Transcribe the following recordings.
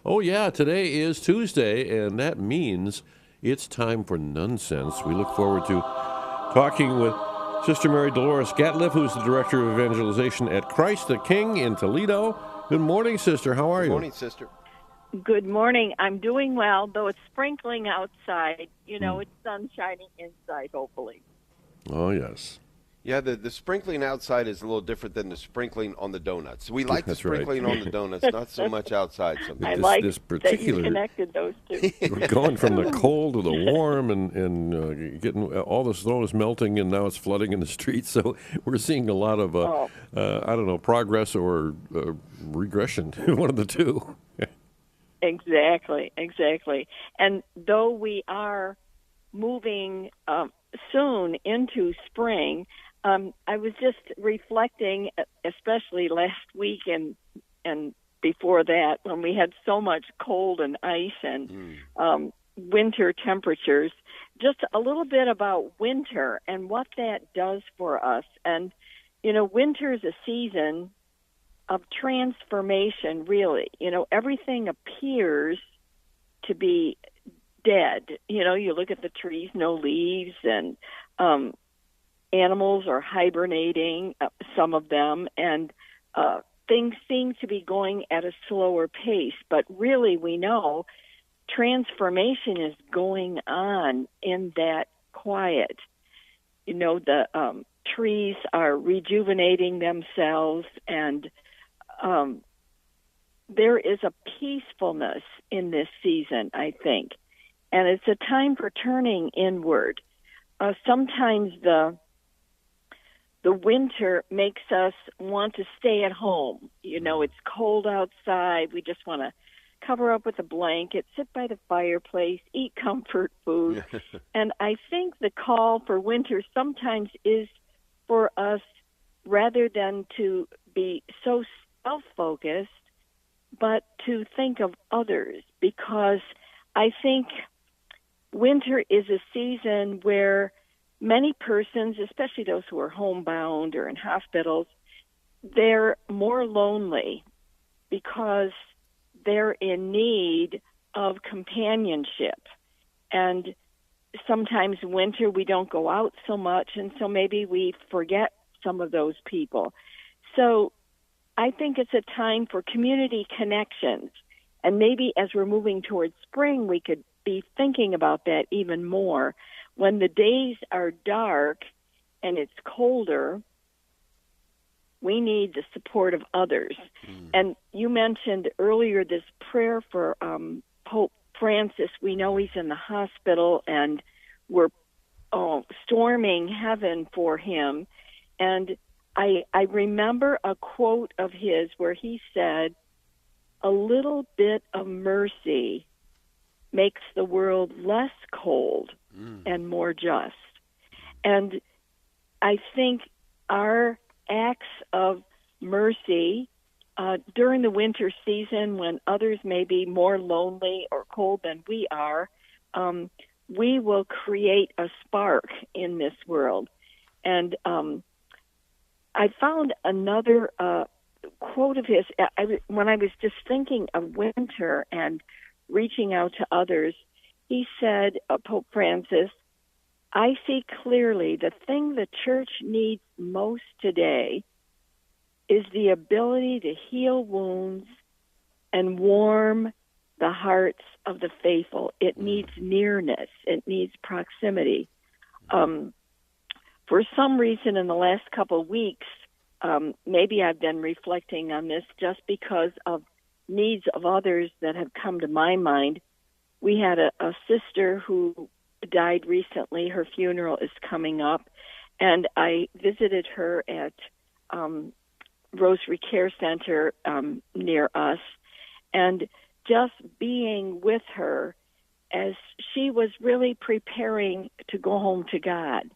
Oh, yeah, today is Tuesday, and that means it's time for Nun Sense. We look forward to talking with Sister Mary Delores Gatliff, who's the Director of Evangelization at Christ the King in Toledo. Good morning, Sister. How are you? Good morning, Sister. Good morning. I'm doing well, though it's sprinkling outside. It's sun shining inside, hopefully. Oh, yes. Yeah, the sprinkling outside is a little different than the sprinkling on the donuts. We like the sprinkling on the donuts, not so much outside sometimes. I like that you connected those two. We're going from the cold to the warm and getting all the snow is melting, and now it's flooding in the streets. So we're seeing a lot of, progress or regression, one of the two. Exactly. And though we are moving soon into spring, I was just reflecting, especially last week and before that, when we had so much cold and ice and winter temperatures, just a little bit about winter and what that does for us. And, winter is a season of transformation, really. Everything appears to be dead. You look at the trees, no leaves, and animals are hibernating, some of them, and things seem to be going at a slower pace. But really, we know transformation is going on in that quiet. The trees are rejuvenating themselves, and there is a peacefulness in this season, I think. And it's a time for turning inward. Sometimes the winter makes us want to stay at home. It's cold outside. We just want to cover up with a blanket, sit by the fireplace, eat comfort food. And I think the call for winter sometimes is for us, rather than to be so self-focused, but to think of others, because I think winter is a season where many persons, especially those who are homebound or in hospitals, they're more lonely because they're in need of companionship. And sometimes winter we don't go out so much, and so maybe we forget some of those people. So I think it's a time for community connections. And maybe as we're moving towards spring, we could be thinking about that even more. When the days are dark and it's colder, we need the support of others. And you mentioned earlier this prayer for Pope Francis. We know he's in the hospital, and we're storming heaven for him. And I remember a quote of his where he said, "A little bit of mercy makes the world less cold and more just." And I think our acts of mercy during the winter season, when others may be more lonely or cold than we are, we will create a spark in this world. And I found another quote of his when I was just thinking of winter and reaching out to others. He said, Pope Francis, "I see clearly the thing the church needs most today is the ability to heal wounds and warm the hearts of the faithful. It needs nearness. It needs proximity." For some reason in the last couple of weeks, maybe I've been reflecting on this just because of needs of others that have come to my mind. We had a sister who died recently. Her funeral is coming up, and I visited her at Rosary Care Center near us, and just being with her as she was really preparing to go home to God.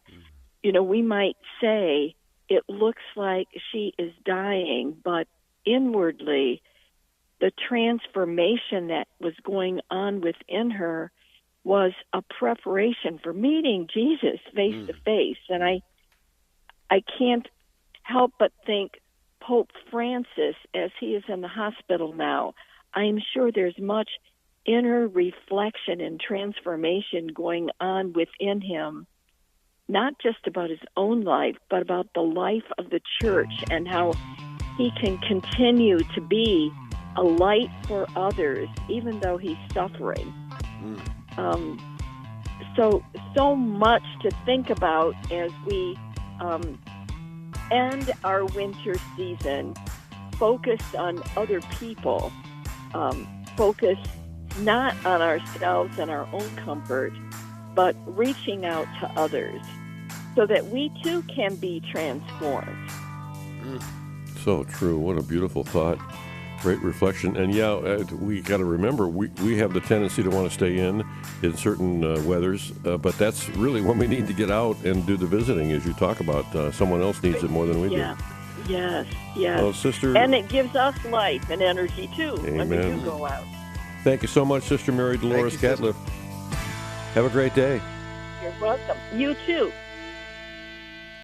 We might say it looks like she is dying, but inwardly, the transformation that was going on within her was a preparation for meeting Jesus face to face. And I can't help but think Pope Francis, as he is in the hospital now, I'm sure there's much inner reflection and transformation going on within him, not just about his own life, but about the life of the church and how he can continue to be a light for others, even though he's suffering. So much to think about as we end our winter season, focused on other people, focused not on ourselves and our own comfort, but reaching out to others so that we too can be transformed. So true. What a beautiful thought. Great reflection. And we got to remember, we have the tendency to want to stay in certain weathers, but that's really when we need to get out and do the visiting, as you talk about. Someone else needs it more than we do. Yes. Well, Sister... And it gives us life and energy, too, Amen. when we do go out. Thank you so much, Sister Mary Delores Gatliff. Have a great day. You're welcome. You, too.